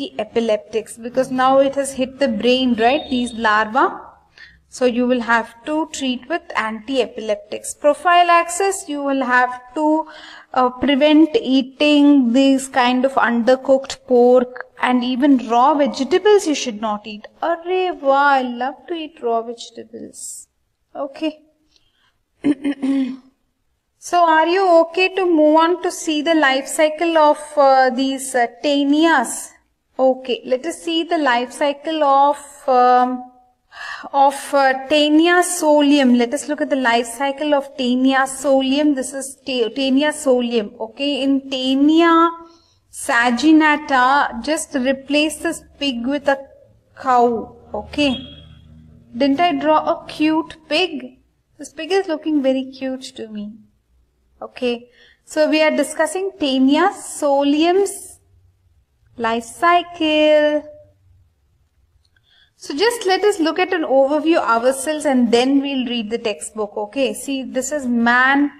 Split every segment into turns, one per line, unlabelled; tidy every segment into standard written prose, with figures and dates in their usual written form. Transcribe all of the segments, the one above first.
anti-epileptics, because now it has hit the brain, right, these larvae. So you will have to treat with anti-epileptics. Prophylaxis, you will have to prevent eating these kind of undercooked pork, and even raw vegetables you should not eat. Arre wow, I love to eat raw vegetables. Okay. So are you okay to move on to see the life cycle of these Taenias? Okay, let us see the life cycle of Taenia solium. Let us look at the life cycle of Taenia solium. This is Taenia solium. Okay, in Taenia saginata, just replace this pig with a cow. Okay, didn't I draw a cute pig? This pig is looking very cute to me. Okay, so we are discussing Taenia solium's life cycle. So just let us look at an overview ourselves and then we'll read the textbook. Okay, see, this is man.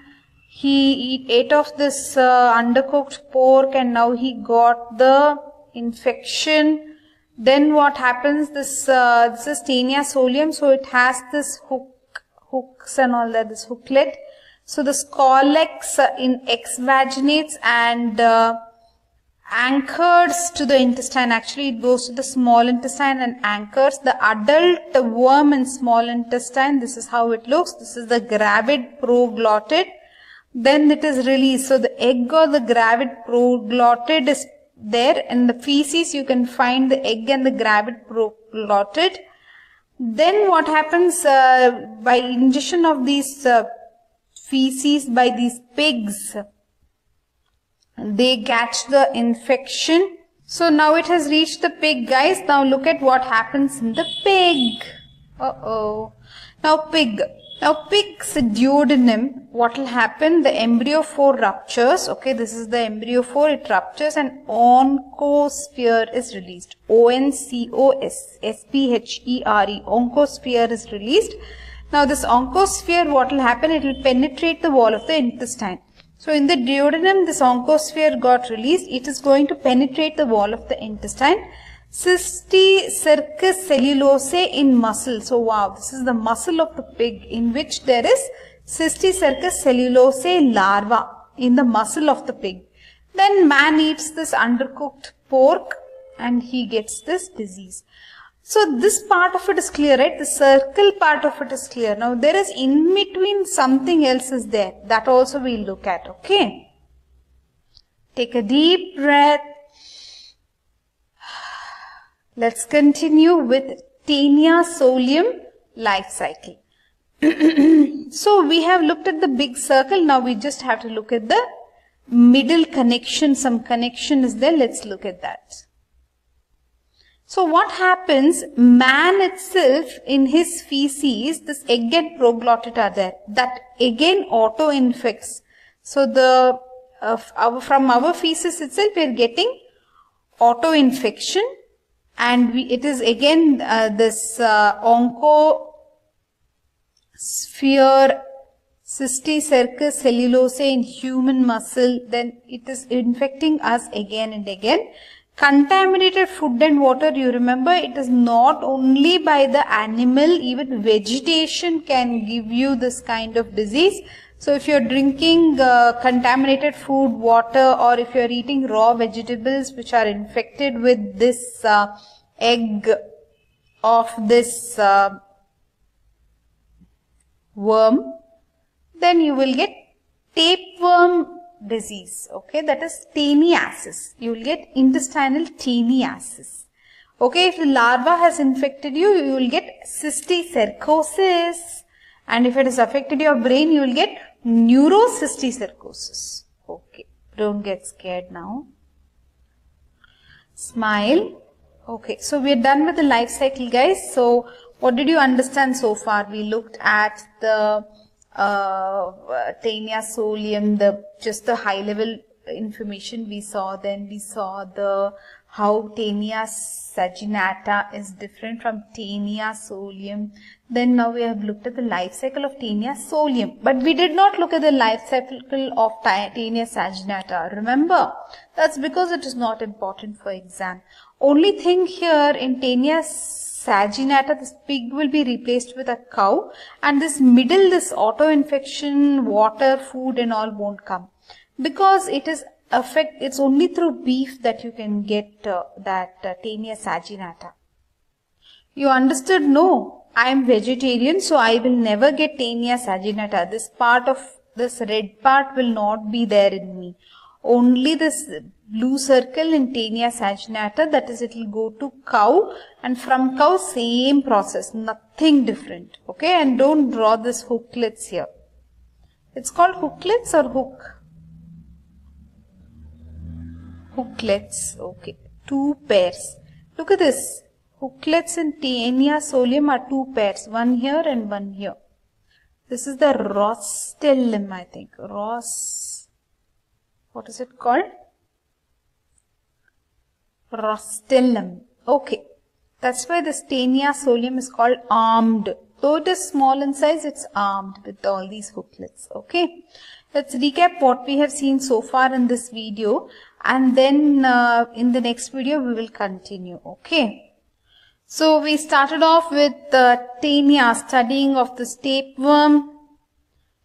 He ate of this undercooked pork and now he got the infection. Then what happens? This is Taenia solium, so it has this hooks and all that, this hooklet. So the scolex exvaginates and anchors to the intestine. Actually, it goes to the small intestine and anchors. The adult worm in small intestine, this is how it looks. This is the gravid proglottid. Then it is released. So the egg or the gravid proglottid is there. In the feces, you can find the egg and the gravid proglottid. Then what happens by ingestion of these feces by these pigs? They catch the infection. So now it has reached the pig, guys. Now look at what happens in the pig. Now pig's duodenum, what will happen? The embryophore ruptures. Okay, this is the embryophore. It ruptures and oncosphere is released. O-N-C-O-S-S-P-H-E-R-E. Oncosphere is released. Now this oncosphere, what will happen? It will penetrate the wall of the intestine. So in the duodenum, this oncosphere got released. It is going to penetrate the wall of the intestine. Cysticercus cellulose in muscle. So wow, this is the muscle of the pig in which there is Cysticercus cellulose larva in the muscle of the pig. Then man eats this undercooked pork and he gets this disease. So this part of it is clear, right? The circle part of it is clear. Now there is in between something else is there. That also we'll look at, okay? Take a deep breath. Let's continue with Taenia solium life cycle. So we have looked at the big circle. Now we just have to look at the middle connection. Some connection is there. Let's look at that. So what happens? Man itself, in his feces, this egg and proglottid are there. That again auto-infects. So the from our feces itself, we are getting auto-infection. And it is again this oncosphere, Cysticercus cellulose in human muscle. Then it is infecting us again and again. Contaminated food and water, you remember, it is not only by the animal, even vegetation can give you this kind of disease. So if you're drinking contaminated food, water, or if you're eating raw vegetables which are infected with this egg of this worm, then you will get tapeworm disease. Okay, that is Taeniasis. You will get intestinal Taeniasis. Okay, if the larva has infected you, you will get cysticercosis. And if it has affected your brain, you will get neurocysticercosis. Okay, don't get scared now. Smile. Okay, so we are done with the life cycle, guys. So what did you understand so far? We looked at the Taenia solium, just the high level information we saw. Then we saw the how Taenia saginata is different from Taenia solium. Then now we have looked at the life cycle of Taenia solium, but we did not look at the life cycle of Taenia saginata. Remember, that's because it is not important for exam. Only thing here in Taenia saginata, this pig will be replaced with a cow, and this middle, this auto-infection, water, food and all won't come, because it is it's only through beef that you can get that Taenia saginata. You understood? No, I am vegetarian, so I will never get Taenia saginata. This part of this red part will not be there in me. Only this blue circle in Taenia saginata, that is, it will go to cow, and from cow same process, nothing different. Okay, and don't draw this hooklets here. It's called hooklets or hook? Hooklets. Okay, 2 pairs. Look at this. Hooklets in Taenia solium are 2 pairs, one here and one here. This is the rostellum, I think. What is it called? Rostellum. Okay. That's why this Taenia solium is called armed. Though it is small in size, it's armed with all these hooklets. Okay. Let's recap what we have seen so far in this video, and then in the next video we will continue. Okay. So we started off with Taenia, studying of the tapeworm.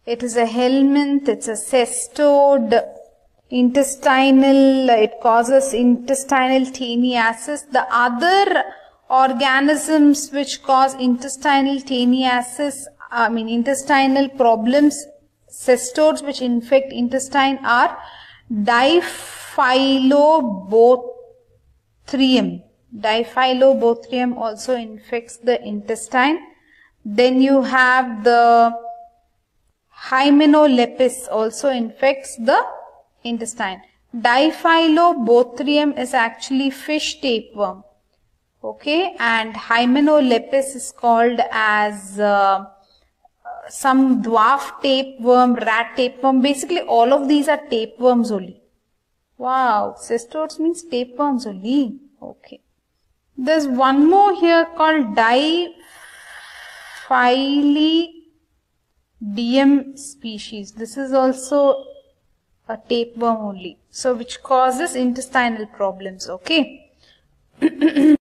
It is a helminth, it's a cestode, intestinal, it causes intestinal taniasis. The other organisms which cause intestinal taniasis, intestinal problems, cestodes which infect intestine, are Diphyllobothrium. Diphyllobothrium also infects the intestine. Then you have the Hymenopeltis also infects the intestine. Diphyllobothrium is actually fish tapeworm. Okay, and Hymenopeltis is called as some dwarf tapeworm, rat tapeworm. Basically, all of these are tapeworms only. Wow, cestodes means tapeworms only. Okay. There's one more here called Diphyllidium species. This is also a tapeworm only. So, which causes intestinal problems. Okay. And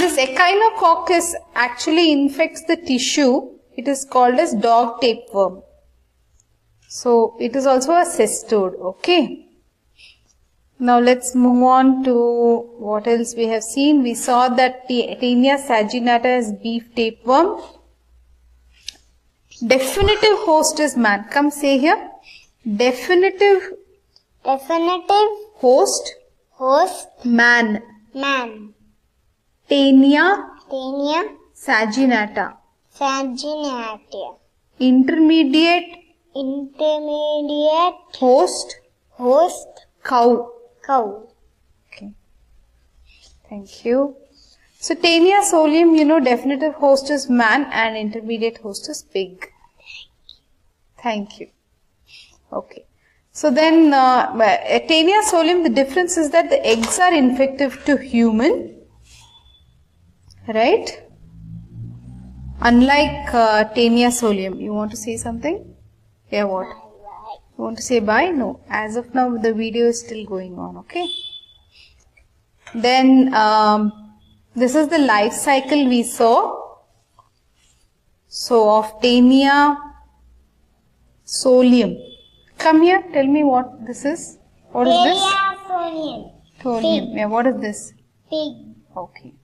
this Echinococcus actually infects the tissue. It is called as dog tapeworm. So, it is also a cestode. Okay. Now, let's move on to what else we have seen. We saw that Taenia saginata is beef tapeworm. Definitive host is man. Come say here. Definitive host man. Taenia saginata. Intermediate host cow. Okay. Thank you. So, Taenia solium, you know, definitive host is man and intermediate host is pig. Thank you. Okay. So, then Taenia solium, the difference is that the eggs are infective to human. Right? Unlike Taenia solium. You want to say something? Yeah, what? You want to say bye? No. As of now, the video is still going on. Okay. Then, this is the life cycle we saw. So, of Taenia solium. Come here. Tell me what this is. What is this? Solium. Yeah, what is this?
Pig.
Okay.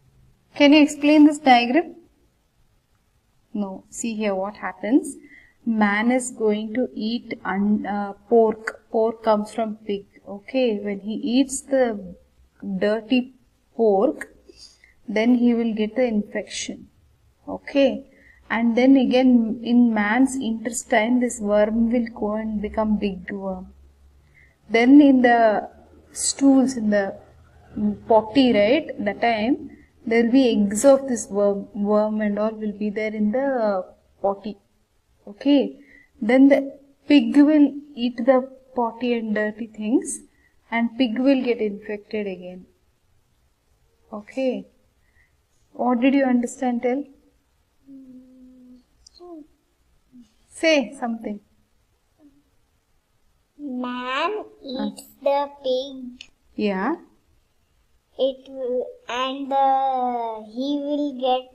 Can you explain this diagram? No. See here what happens. Man is going to eat pork. Pork comes from pig. Okay. When he eats the dirty pork, then he will get the infection. Okay. And then again in man's intestine, this worm will go and become big worm. Then in the stools, in the potty, right, that time, there will be eggs of this worm and all will be there in the potty. Okay. Then the pig will eat the potty and dirty things, and pig will get infected again. Okay. What did you understand? Tell. Say something.
Man eats the pig.
Yeah.
It will, and he will get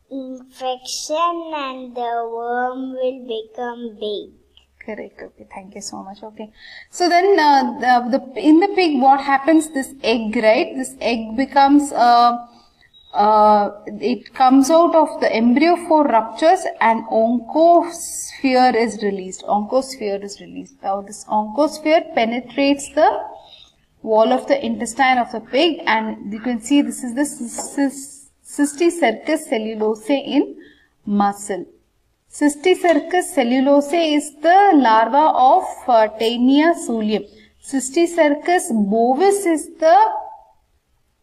infection, and the worm will become big.
Correct. Okay. Thank you so much. Okay. So then, in the pig, what happens? This egg, right? This egg becomes it comes out of the embryo 4 ruptures, and oncosphere is released. Oncosphere is released. Now, this oncosphere penetrates the wall of the intestine of the pig, and you can see this is the Cysticercus cellulosae in muscle. Cysticercus cellulosae is the larva of Taenia solium. Cysticercus bovis is the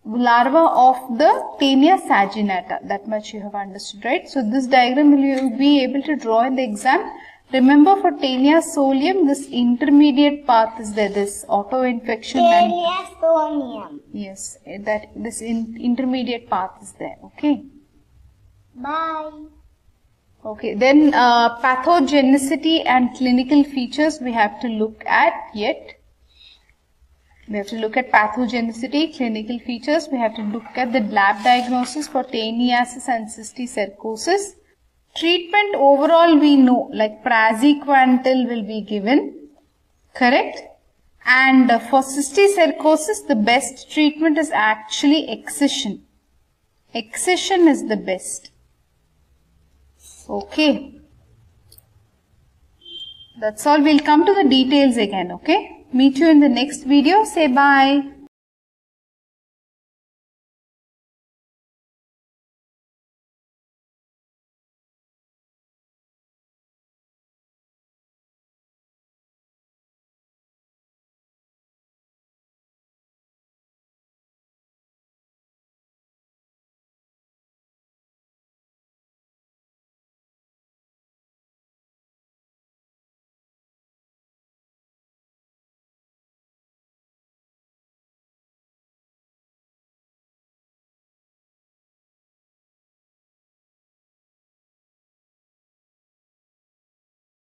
larva of the Taenia saginata. That much you have understood, right? So this diagram will you be able to draw in the exam. Remember, for Taenia solium, this intermediate path is there. This auto-infection
Taenia solium.
Yes, that this intermediate path is there. Okay.
Bye.
Okay. Then pathogenicity and clinical features we have to look at yet. We have to look at pathogenicity, clinical features. We have to look at the lab diagnosis for Taeniasis and cysticercosis. Treatment overall we know, like praziquantel will be given, correct? And for cysticercosis, the best treatment is actually excision. Excision is the best. Okay. That's all. We'll come to the details again, okay? Meet you in the next video. Say bye.